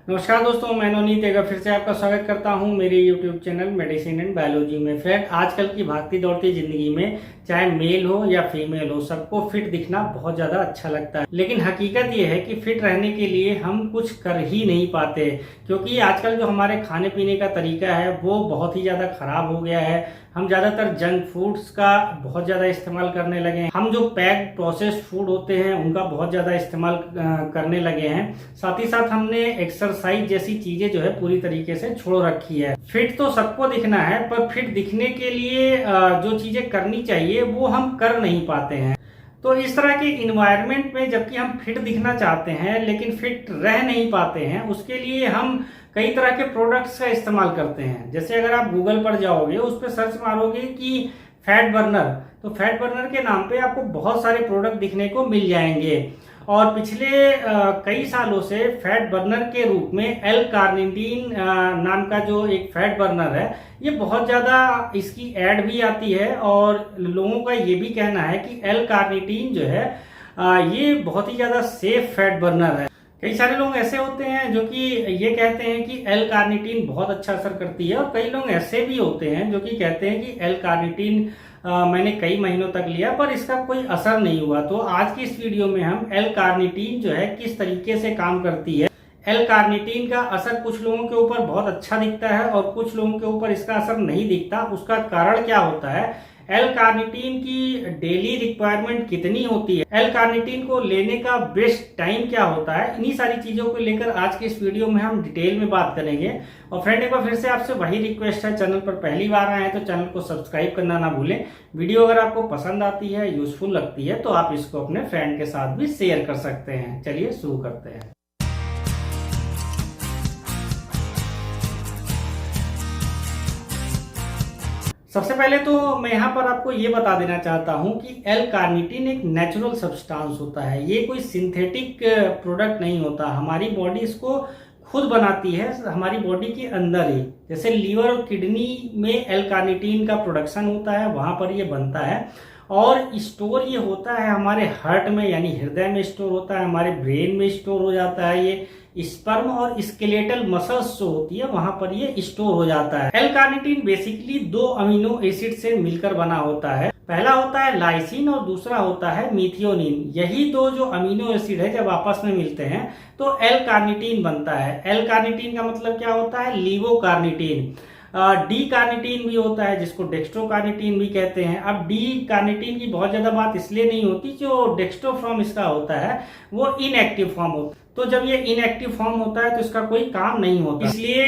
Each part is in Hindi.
नमस्कार दोस्तों, मैं नवनीत एक बार फिर से आपका स्वागत करता हूं मेरे YouTube channel medicine and biology में। फ्रेंड, आजकल की भागती दौड़ती जिंदगी में चाहे मेल हो या फीमेल हो, सबको फिट दिखना बहुत ज़्यादा अच्छा लगता है। लेकिन हकीकत ये है कि फिट रहने के लिए हम कुछ कर ही नहीं पाते, क्योंकि आजकल जो हमारे खाने पीने का तरीका है वो बहुत ही ज़्यादा खराब हो गया है। हम ज़्यादातर जंक फूड्स का बहुत ज़्यादा इस्तेमाल करने लगे हैं। हम जो पैक्ड प्रोसेस्ड फूड होते हैं उनका बहुत ज़्यादा इस्तेमाल करने लगे हैं। साथ ही साथ हमने एक्सरसाइज जैसी चीज़ें जो है पूरी तरीके से छोड़ रखी है। फिट तो सबको दिखना है, पर फिट दिखने के लिए जो चीज़ें करनी चाहिए वो हम कर नहीं पाते हैं। तो इस तरह के इन्वायरमेंट में जबकि हम फिट दिखना चाहते हैं लेकिन फिट रह नहीं पाते हैं, उसके लिए हम कई तरह के प्रोडक्ट्स का इस्तेमाल करते हैं। जैसे अगर आप गूगल पर जाओगे, उस पर सर्च मारोगे कि फैट बर्नर, तो फैट बर्नर के नाम पे आपको बहुत सारे प्रोडक्ट दिखने को मिल जाएंगे। और पिछले कई सालों से फैट बर्नर के रूप में एल कार्निटीन नाम का जो एक फैट बर्नर है, ये बहुत ज़्यादा इसकी ऐड भी आती है। और लोगों का ये भी कहना है कि एल कार्निटीन जो है ये बहुत ही ज़्यादा सेफ फैट बर्नर है। कई सारे लोग ऐसे होते हैं जो कि ये कहते हैं कि एल कार्निटीन बहुत अच्छा असर करती है, और कई लोग ऐसे भी होते हैं जो कि कहते हैं कि एल कार्निटीन मैंने कई महीनों तक लिया पर इसका कोई असर नहीं हुआ। तो आज की इस वीडियो में हम एल कार्निटीन जो है किस तरीके से काम करती है, एल कार्निटीन का असर कुछ लोगों के ऊपर बहुत अच्छा दिखता है और कुछ लोगों के ऊपर इसका असर नहीं दिखता, उसका कारण क्या होता है, एल कार्निटीन की डेली रिक्वायरमेंट कितनी होती है, एल कार्निटीन को लेने का बेस्ट टाइम क्या होता है, इन्हीं सारी चीजों को लेकर आज के इस वीडियो में हम डिटेल में बात करेंगे। और फ्रेंड, एक बार फिर से आपसे वही रिक्वेस्ट है, चैनल पर पहली बार आए हैं तो चैनल को सब्सक्राइब करना ना भूलें। वीडियो अगर आपको पसंद आती है, यूजफुल लगती है, तो आप इसको अपने फ्रेंड के साथ भी शेयर कर सकते हैं। चलिए शुरू करते हैं। सबसे पहले तो मैं यहाँ पर आपको ये बता देना चाहता हूँ कि एल कार्निटीन एक नेचुरल सब्सटेंस होता है, ये कोई सिंथेटिक प्रोडक्ट नहीं होता। हमारी बॉडी इसको खुद बनाती है, हमारी बॉडी के अंदर ही। जैसे लीवर और किडनी में एल कार्निटीन का प्रोडक्शन होता है, वहाँ पर ये बनता है। और स्टोर ये होता है हमारे हार्ट में, यानी हृदय में स्टोर होता है, हमारे ब्रेन में स्टोर हो जाता है। ये स्पर्म और स्केलेटल मसल्स जो होती है वहां पर ये स्टोर हो जाता है। L carnitine basically 2 amino acid से मिलकर बना होता है। पहला होता है लाइसिन और दूसरा होता है मिथियोनिन। यही 2 जो अमीनो एसिड है जब आपस में मिलते हैं तो एल कार्निटीन बनता है। एल कार्निटीन का मतलब क्या होता है, लीवो कार्निटीन। डी कार्निटीन भी होता है जिसको डेक्स्ट्रो कार्निटीन भी कहते हैं। अब डी कार्निटीन की बहुत ज्यादा बात इसलिए नहीं होती, जो डेक्स्ट्रो फॉर्म इसका होता है वो इनएक्टिव फॉर्म होता है। तो जब ये इनएक्टिव फॉर्म होता है तो इसका कोई काम नहीं होता, इसलिए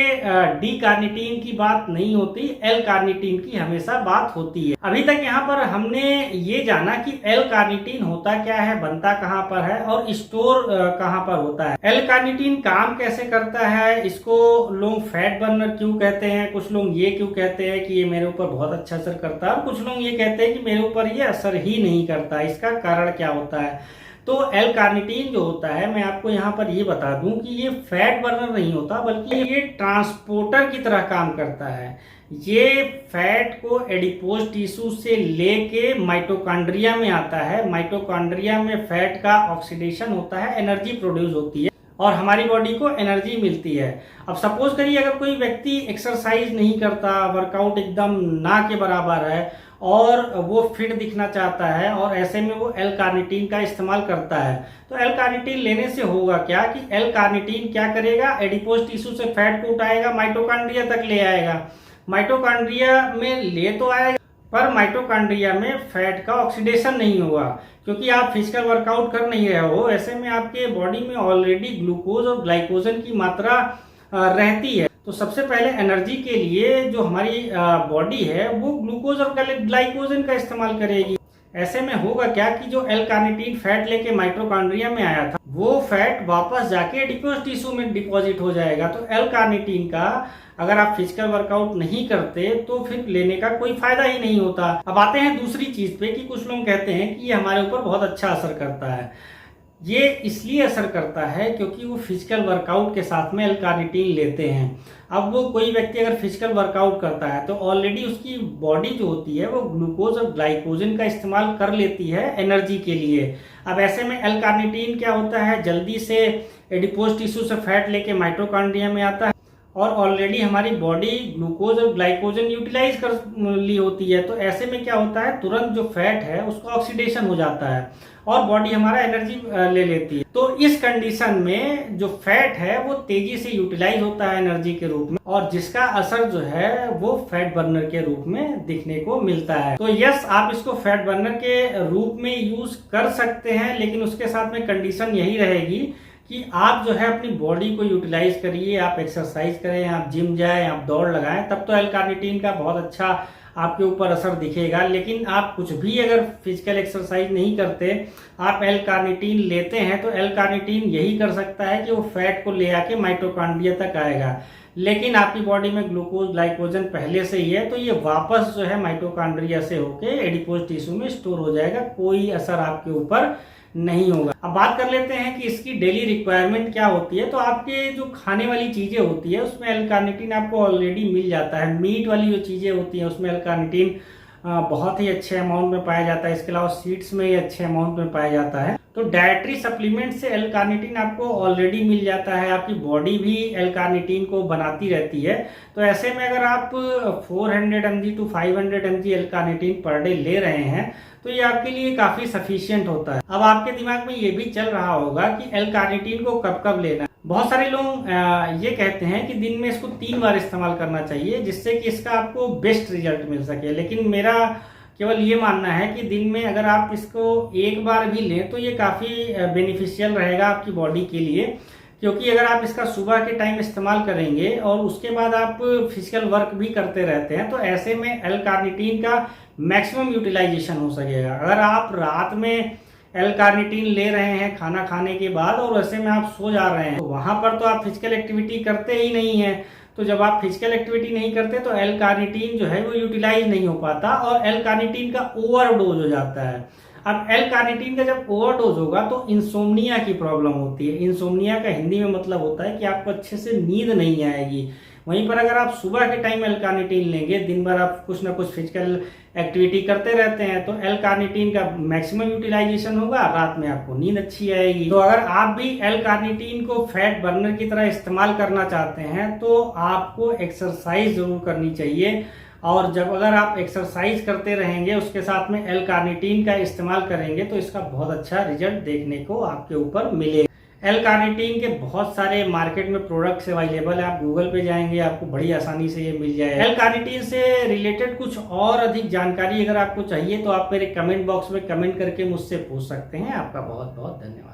डी कार्निटीन की बात नहीं होती, एल कार्निटीन की हमेशा बात होती है। अभी तक यहाँ पर हमने ये जाना कि एल कार्निटीन होता क्या है, बनता कहाँ पर है और स्टोर कहाँ पर होता है। एल कार्निटीन काम कैसे करता है, इसको लोग फैट बर्नर क्यों कहते हैं, कुछ लोग ये क्यों कहते हैं कि ये मेरे ऊपर बहुत अच्छा असर करता है, और कुछ लोग ये कहते हैं कि मेरे ऊपर ये असर ही नहीं करता, इसका कारण क्या होता है। तो एल कार्निटीन जो होता है, मैं आपको यहाँ पर ये बता दूं कि ये फैट बर्नर नहीं होता, बल्कि ये ट्रांसपोर्टर की तरह काम करता है। ये फैट को एडिपोज टिश्यू से लेके माइटोकॉन्ड्रिया में आता है। माइटोकॉन्ड्रिया में फैट का ऑक्सीडेशन होता है, एनर्जी प्रोड्यूस होती है और हमारी बॉडी को एनर्जी मिलती है। अब सपोज करिए अगर कोई व्यक्ति एक्सरसाइज नहीं करता, वर्कआउट एकदम ना के बराबर है और वो फिट दिखना चाहता है, और ऐसे में वो एल कार्निटीन का इस्तेमाल करता है, तो एल कार्निटीन लेने से होगा क्या कि एल कार्निटीन क्या करेगा, एडिपोज टिश्यू से फैट को उठाएगा, माइटोकॉन्ड्रिया तक ले आएगा। माइटोकॉन्ड्रिया में ले तो आएगा पर माइटोकॉन्ड्रिया में फैट का ऑक्सीडेशन नहीं होगा, क्योंकि आप फिजिकल वर्कआउट कर नहीं रहे हो। ऐसे में आपके बॉडी में ऑलरेडी ग्लूकोज और ग्लाइकोजन की मात्रा रहती है। तो सबसे पहले एनर्जी के लिए जो हमारी बॉडी है वो ग्लूकोज और ग्लाइकोजन का इस्तेमाल करेगी। ऐसे में होगा क्या कि जो एल कार्निटीन फैट लेके माइटोकॉन्ड्रिया में आया था, वो फैट वापस जाके एडिपोज टिश्यू में डिपॉजिट हो जाएगा। तो एल कार्निटीन का अगर आप फिजिकल वर्कआउट नहीं करते तो फिर लेने का कोई फायदा ही नहीं होता। अब आते हैं दूसरी चीज पे कि कुछ लोग कहते हैं कि ये हमारे ऊपर बहुत अच्छा असर करता है। ये इसलिए असर करता है क्योंकि वो फिजिकल वर्कआउट के साथ में एल कार्निटीन लेते हैं। अब वो कोई व्यक्ति अगर फिजिकल वर्कआउट करता है तो ऑलरेडी उसकी बॉडी जो होती है वो ग्लूकोज और ग्लाइकोजन का इस्तेमाल कर लेती है एनर्जी के लिए। अब ऐसे में एल कार्निटीन क्या होता है, जल्दी से एडिपोज टिश्यू से फैट लेके माइटोकॉन्ड्रिया में आता है और ऑलरेडी हमारी बॉडी ग्लूकोज और ग्लाइकोजन यूटिलाइज कर ली होती है। तो ऐसे में क्या होता है, तुरंत जो फैट है उसका ऑक्सीडेशन हो जाता है और बॉडी हमारा एनर्जी ले लेती है। तो इस कंडीशन में जो फैट है वो तेजी से यूटिलाइज होता है एनर्जी के रूप में और जिसका असर जो है वो फैट बर्नर के रूप में दिखने को मिलता है। तो यस, आप इसको फैट बर्नर के रूप में यूज कर सकते हैं, लेकिन उसके साथ में कंडीशन यही रहेगी कि आप जो है अपनी बॉडी को यूटिलाइज करिए, आप एक्सरसाइज करें, आप जिम जाएं, आप दौड़ लगाएं, तब तो L-कार्निटीन का बहुत अच्छा आपके ऊपर असर दिखेगा। लेकिन आप कुछ भी अगर फिजिकल एक्सरसाइज नहीं करते, आप L-कार्निटीन लेते हैं, तो L-कार्निटीन यही कर सकता है कि वो फैट को ले आके माइटोकॉन्ड्रिया तक आएगा। लेकिन आपकी बॉडी में ग्लूकोज ग्लाइकोजन पहले से ही है, तो ये वापस जो है माइटोकॉन्ड्रिया से होके एडिपोज टिश्यू में स्टोर हो जाएगा, कोई असर आपके ऊपर नहीं होगा। अब बात कर लेते हैं कि इसकी डेली रिक्वायरमेंट क्या होती है। तो आपके जो खाने वाली चीजें होती है उसमें L-कार्निटीन आपको ऑलरेडी मिल जाता है। मीट वाली जो चीजें होती हैं उसमें L-कार्निटीन बहुत ही अच्छे अमाउंट में पाया जाता है। इसके अलावा सीड्स में ही अच्छे अमाउंट में पाया जाता है। तो डायट्री सप्लीमेंट से L-कार्निटीन आपको ऑलरेडी मिल जाता है। आपकी बॉडी भी L-कार्निटीन को बनाती रहती है। तो ऐसे में अगर आप 400 mg to 500 mg L-कार्निटीन per day ले रहे हैं तो ये आपके लिए काफी सफिशिएंट होता है। अब आपके दिमाग में ये भी चल रहा होगा कि L-कार्निटीन को कब कब लेना है। बहुत सारे लोग ये कहते हैं कि दिन में इसको 3 बार इस्तेमाल करना चाहिए जिससे कि इसका आपको बेस्ट रिजल्ट मिल सके। लेकिन मेरा केवल ये मानना है कि दिन में अगर आप इसको 1 बार भी लें तो ये काफ़ी बेनिफिशियल रहेगा आपकी बॉडी के लिए, क्योंकि अगर आप इसका सुबह के टाइम इस्तेमाल करेंगे और उसके बाद आप फिजिकल वर्क भी करते रहते हैं तो ऐसे में L-कार्निटीन का मैक्सिमम यूटिलाइजेशन हो सकेगा। अगर आप रात में L-कार्निटीन ले रहे हैं खाना खाने के बाद और ऐसे में आप सो जा रहे हैं तो वहां पर तो आप फिजिकल एक्टिविटी करते ही नहीं है। तो जब आप फिजिकल एक्टिविटी नहीं करते तो L-कार्निटीन जो है वो यूटिलाइज नहीं हो पाता और L-कार्निटीन का ओवरडोज हो जाता है। अब L-कार्निटीन का जब ओवरडोज होगा तो इंसोम्निया की प्रॉब्लम होती है। इंसोम्निया का हिंदी में मतलब होता है कि आपको अच्छे से नींद नहीं आएगी। वहीं पर अगर आप सुबह के टाइम L-कार्निटीन लेंगे, दिन भर आप कुछ ना कुछ फिजिकल एक्टिविटी करते रहते हैं, तो L-कार्निटीन का मैक्सिमम यूटिलाइजेशन होगा, रात में आपको नींद अच्छी आएगी। तो अगर आप भी L-कार्निटीन को फैट बर्नर की तरह इस्तेमाल करना चाहते हैं तो आपको एक्सरसाइज जरूर करनी चाहिए। और जब अगर आप एक्सरसाइज करते रहेंगे उसके साथ में L-कार्निटीन का इस्तेमाल करेंगे तो इसका बहुत अच्छा रिजल्ट देखने को आपके ऊपर मिलेगा। L-कार्निटीन के बहुत सारे मार्केट में प्रोडक्ट्स अवेलेबल है। आप गूगल पे जाएंगे आपको बड़ी आसानी से ये मिल जाएगा। L-कार्निटीन से रिलेटेड कुछ और अधिक जानकारी अगर आपको चाहिए तो आप मेरे कमेंट बॉक्स में कमेंट करके मुझसे पूछ सकते हैं। आपका बहुत बहुत धन्यवाद।